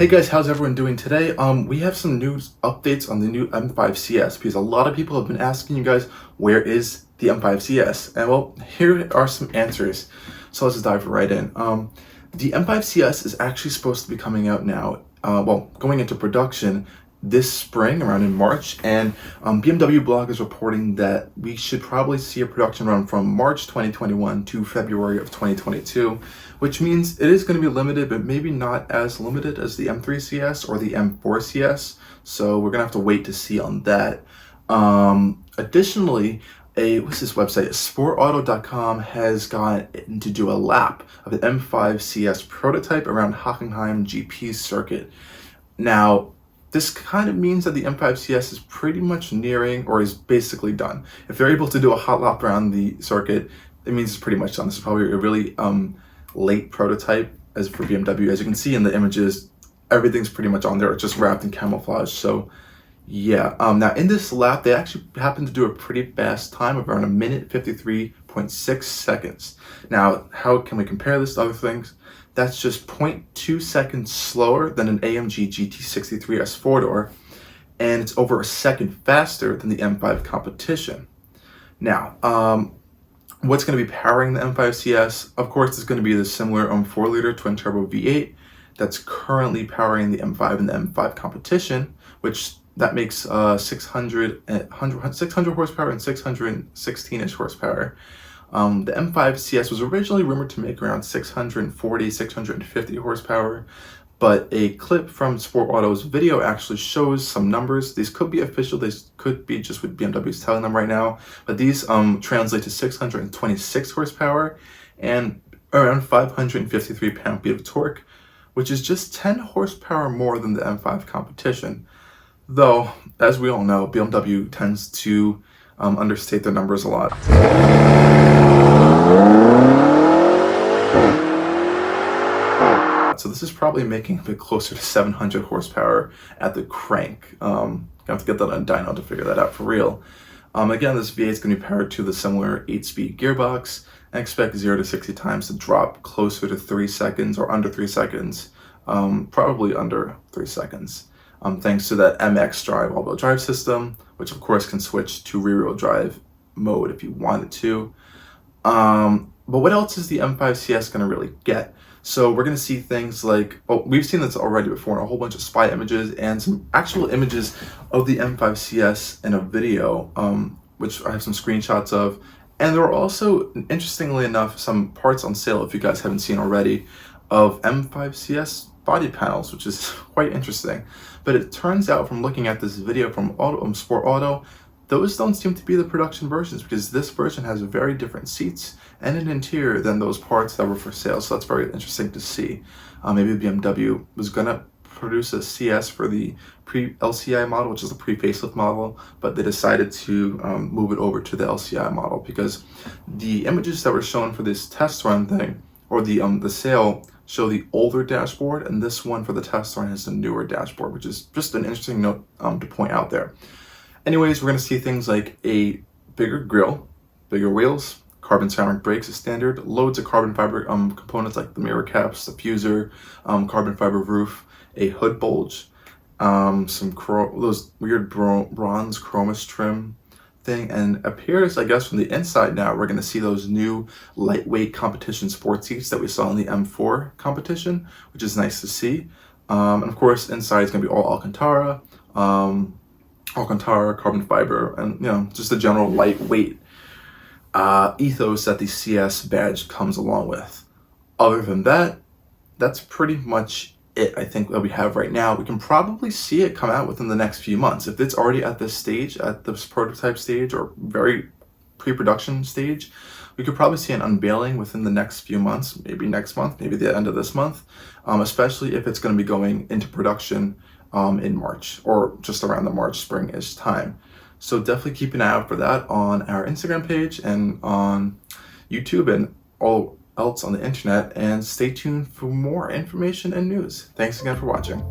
Hey guys, how's everyone doing today? We have some news updates on the new M5 CS because a lot of people have been asking you guys, where is the M5 CS? And well, here are some answers. So let's just dive right in. The M5 CS is actually supposed to be coming out now, going into production this spring, around in March, and BMW blog is reporting that we should probably see a production run from March 2021 to February of 2022, which means it is going to be limited, but maybe not as limited as the M3 CS or the M4 CS, so we're going to have to wait to see on that. Additionally, what's this website? sportauto.com has gone in to do a lap of the M5 CS prototype around Hockenheim GP circuit. Now, this kind of means that the M5 CS is pretty much nearing, or is basically done. If they're able to do a hot lap around the circuit, it means it's pretty much done. This is probably a really late prototype as for BMW. As you can see in the images, everything's pretty much on there. It's just wrapped in camouflage. So yeah, now in this lap, they actually happened to do a pretty fast time of around 1:53.6 seconds. Now, how can we compare this to other things? That's just 0.2 seconds slower than an AMG GT63S 4-door, and it's over a second faster than the M5 competition. Now, what's going to be powering the M5 CS? Of course, it's going to be the similar 4-liter twin-turbo V8 that's currently powering the M5 and the M5 competition, which that makes 600 horsepower and 616-ish horsepower. The M5 CS was originally rumored to make around 640, 650 horsepower, but a clip from Sport Auto's video actually shows some numbers. These could be official, these could be just what BMW's telling them right now, but these translate to 626 horsepower and around 553 pound-feet of torque, which is just 10 horsepower more than the M5 competition. Though, as we all know, BMW tends to understate their numbers a lot. So this is probably making a bit closer to 700 horsepower at the crank. Gonna have to get that on dyno to figure that out for real. Again, this V8 is going to be powered to the similar 8-speed gearbox. I expect 0 to 60 times to drop closer to 3 seconds or under 3 seconds, probably under 3 seconds. Thanks to that MX drive all-wheel drive system, which of course can switch to rear-wheel drive mode if you wanted to. But what else is the M5 CS going to really get? So we're going to see things like, we've seen this already before in a whole bunch of spy images and some actual images of the M5 CS in a video, which I have some screenshots of. And there are also, interestingly enough, some parts on sale, if you guys haven't seen already, of M5 CS body panels, which is quite interesting. But it turns out from looking at this video from Sport Auto, those don't seem to be the production versions, because this version has very different seats and an interior than those parts that were for sale. So that's very interesting to see. Maybe BMW was gonna produce a CS for the pre-LCI model, which is the pre-facelift model, but they decided to move it over to the LCI model because the images that were shown for this test run thing, or the sale, show the older dashboard, and this one for the test run has the newer dashboard, which is just an interesting note to point out there. Anyways, we're going to see things like a bigger grille, bigger wheels, carbon ceramic brakes as standard, loads of carbon fiber components like the mirror caps, diffuser, carbon fiber roof, a hood bulge, those weird bronze chromis trim thing, and appears, I guess, from the inside now, we're going to see those new lightweight competition sport seats that we saw in the M4 competition, which is nice to see. And of course, inside is going to be all Alcantara, carbon fiber, and just the general lightweight ethos that the CS badge comes along with. Other than that, that's pretty much it, I think, that we have right now. We can probably see it come out within the next few months. If it's already at this stage, at this prototype stage or very pre-production stage, we could probably see an unveiling within the next few months, maybe next month, maybe the end of this month, especially if it's going to be going into production in March, or just around the March spring-ish time. So definitely keep an eye out for that on our Instagram page and on YouTube and all else on the internet, and stay tuned for more information and news. Thanks again for watching.